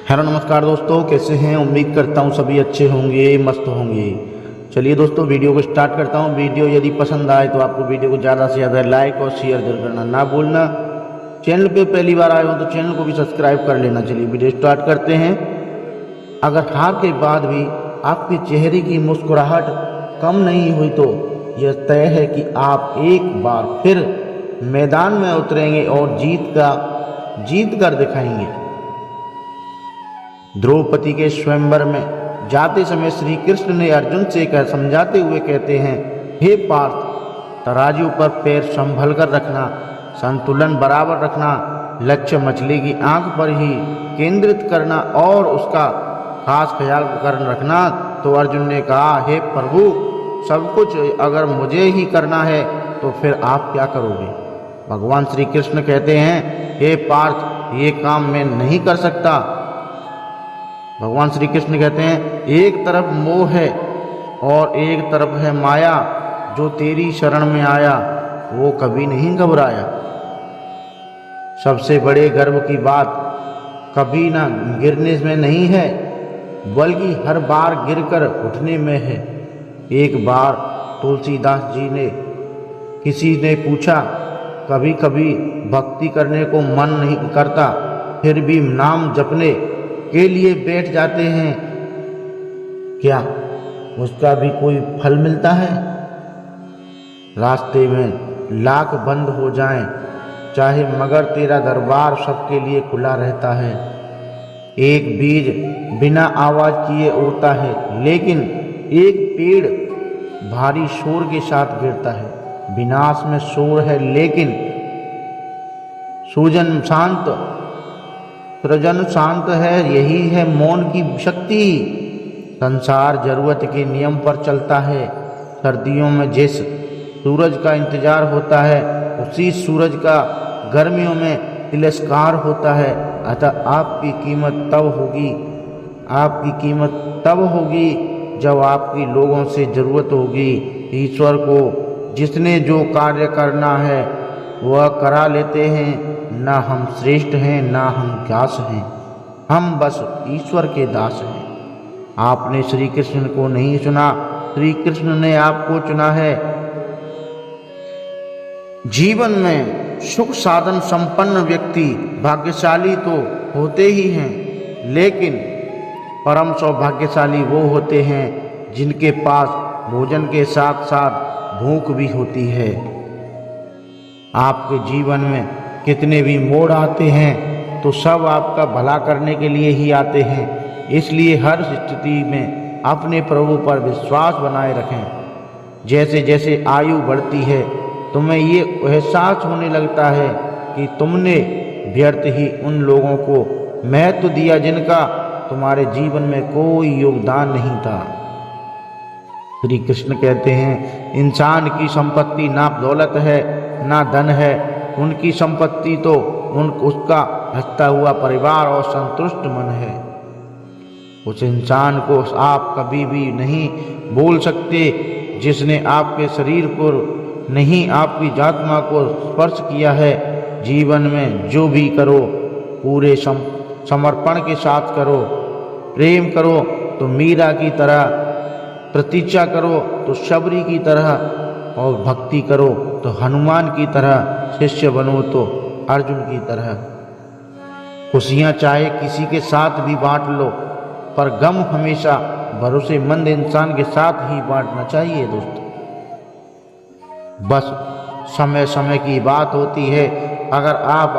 Hello नमस्कार दोस्तों, कैसे हैं। उम्मीद करता हूँ सभी अच्छे होंगे, मस्त होंगे। चलिए दोस्तों, वीडियो को स्टार्ट करता हूँ। वीडियो यदि पसंद आए तो आपको वीडियो को ज़्यादा से ज़्यादा लाइक और शेयर जरूर करना ना भूलना। चैनल पे पहली बार आए हो तो चैनल को भी सब्सक्राइब कर लेना। चलिए वीडियो स्टार्ट करते हैं। अगर हार के बाद भी आपके चेहरे की मुस्कुराहट कम नहीं हुई तो यह तय है कि आप एक बार फिर मैदान में उतरेंगे और जीत कर दिखाएंगे। द्रौपदी के स्वयंवर में जाते समय श्री कृष्ण ने अर्जुन से समझाते हुए कहते हैं, हे पार्थ, तराजू पर पैर संभल कर रखना, संतुलन बराबर रखना, लक्ष्य मछली की आंख पर ही केंद्रित करना और उसका खास ख्याल कर रखना। तो अर्जुन ने कहा, हे प्रभु, सब कुछ अगर मुझे ही करना है तो फिर आप क्या करोगे। भगवान श्री कृष्ण कहते हैं, हे पार्थ, ये काम मैं नहीं कर सकता। भगवान श्री कृष्ण कहते हैं, एक तरफ मोह है और एक तरफ है माया। जो तेरी शरण में आया वो कभी नहीं घबराया। सबसे बड़े गर्व की बात कभी ना गिरने में नहीं है, बल्कि हर बार गिरकर उठने में है। एक बार तुलसीदास जी ने किसी ने पूछा, कभी कभी भक्ति करने को मन नहीं करता, फिर भी नाम जपने के लिए बैठ जाते हैं, क्या उसका भी कोई फल मिलता है। रास्ते में लाख बंद हो जाएं, चाहे मगर तेरा दरबार सबके लिए खुला रहता है। एक बीज बिना आवाज किए उड़ता है, लेकिन एक पेड़ भारी शोर के साथ गिरता है। विनाश में शोर है, लेकिन सृजन शांत है। यही है मौन की शक्ति। संसार जरूरत के नियम पर चलता है। सर्दियों में जिस सूरज का इंतजार होता है, उसी सूरज का गर्मियों में तिरस्कार होता है। अतः आपकी कीमत तब होगी जब आपकी लोगों से जरूरत होगी। ईश्वर को जिसने जो कार्य करना है वह करा लेते हैं। ना हम श्रेष्ठ हैं, ना हम व्यास हैं, हम बस ईश्वर के दास हैं। आपने श्री कृष्ण को नहीं चुना, श्री कृष्ण ने आपको चुना है। जीवन में सुख साधन संपन्न व्यक्ति भाग्यशाली तो होते ही हैं, लेकिन परम सौभाग्यशाली वो होते हैं जिनके पास भोजन के साथ साथ भूख भी होती है। आपके जीवन में कितने भी मोड़ आते हैं तो सब आपका भला करने के लिए ही आते हैं। इसलिए हर स्थिति में अपने प्रभु पर विश्वास बनाए रखें। जैसे जैसे आयु बढ़ती है, तुम्हें ये एहसास होने लगता है कि तुमने व्यर्थ ही उन लोगों को महत्व दिया जिनका तुम्हारे जीवन में कोई योगदान नहीं था। श्री कृष्ण कहते हैं, इंसान की संपत्ति ना दौलत है ना धन है, उनकी संपत्ति तो उसका हंसता हुआ परिवार और संतुष्ट मन है। उस इंसान को आप कभी भी नहीं बोल सकते जिसने आपके शरीर को नहीं, आपकी आत्मा को स्पर्श किया है। जीवन में जो भी करो पूरे समर्पण के साथ करो। प्रेम करो तो मीरा की तरह, प्रतीक्षा करो तो शबरी की तरह, और भक्ति करो तो हनुमान की तरह, शिष्य बनो तो अर्जुन की तरह। खुशियाँ चाहे किसी के साथ भी बांट लो, पर गम हमेशा भरोसेमंद इंसान के साथ ही बांटना चाहिए दोस्तों। बस समय समय की बात होती है। अगर आप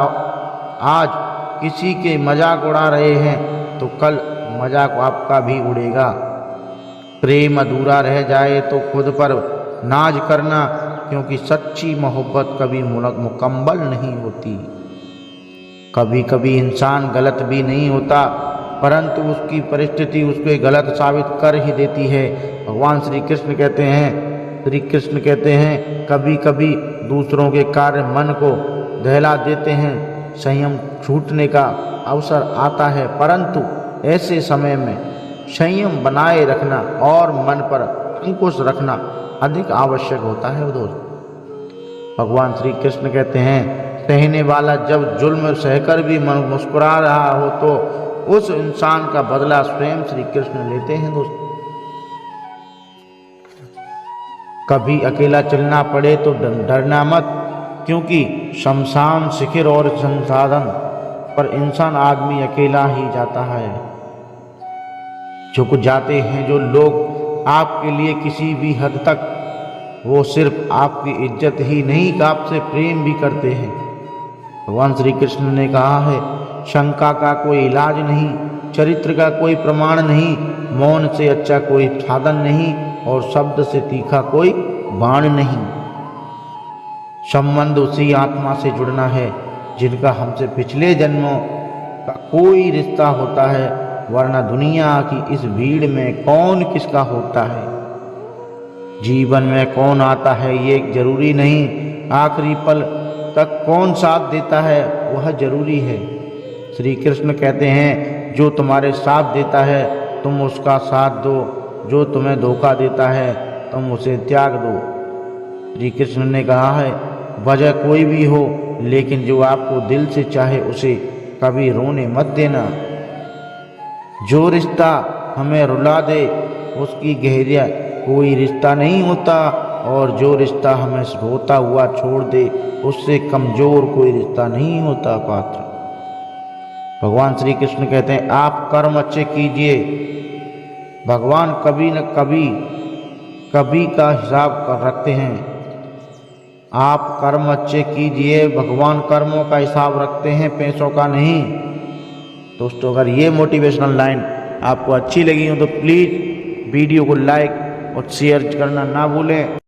आज किसी के मजाक उड़ा रहे हैं तो कल मजाक आपका भी उड़ेगा। प्रेम अधूरा रह जाए तो खुद पर नाज करना, क्योंकि सच्ची मोहब्बत कभी मुकम्मल नहीं होती। कभी कभी इंसान गलत भी नहीं होता, परंतु उसकी परिस्थिति उसको गलत साबित कर ही देती है। भगवान श्री कृष्ण कहते हैं, कभी कभी दूसरों के कार्य मन को दहला देते हैं। संयम छूटने का अवसर आता है, परंतु ऐसे समय में संयम बनाए रखना और मन पर अंकुश रखना अधिक आवश्यक होता है दोस्त। भगवान श्री कृष्ण कहते हैं, सहने वाला जब जुल्म सहकर भी मुस्कुरा रहा हो तो उस इंसान का बदला स्वयं श्री कृष्ण लेते हैं दोस्तों। कभी अकेला चलना पड़े तो डरना मत, क्योंकि शमशान शिखर और संसाधन पर इंसान आदमी अकेला ही जाता है। झुक जाते हैं जो लोग आपके लिए किसी भी हद तक, वो सिर्फ आपकी इज्जत ही नहीं आपसे प्रेम भी करते हैं। भगवान श्री कृष्ण ने कहा है, शंका का कोई इलाज नहीं, चरित्र का कोई प्रमाण नहीं, मौन से अच्छा कोई साधन नहीं और शब्द से तीखा कोई बाण नहीं। संबंध उसी आत्मा से जुड़ना है जिनका हमसे पिछले जन्मों का कोई रिश्ता होता है, वरना दुनिया की इस भीड़ में कौन किसका होता है। जीवन में कौन आता है ये जरूरी नहीं, आखिरी पल तक कौन साथ देता है वह जरूरी है। श्री कृष्ण कहते हैं, जो तुम्हारे साथ देता है तुम उसका साथ दो, जो तुम्हें धोखा देता है तुम उसे त्याग दो। श्री कृष्ण ने कहा है, वजह कोई भी हो लेकिन जो आपको दिल से चाहे उसे कभी रोने मत देना। जो रिश्ता हमें रुला दे उसकी गहरिया कोई रिश्ता नहीं होता, और जो रिश्ता हमें रोता हुआ छोड़ दे उससे कमजोर कोई रिश्ता नहीं होता। पात्र भगवान श्री कृष्ण कहते हैं, आप कर्म अच्छे कीजिए, भगवान कभी न कभी का हिसाब रखते हैं। आप कर्म अच्छे कीजिए, भगवान कर्मों का हिसाब रखते हैं, पैसों का नहीं। दोस्तों, अगर ये मोटिवेशनल लाइन आपको अच्छी लगी हो तो प्लीज़ वीडियो को लाइक और शेयर करना ना भूलें।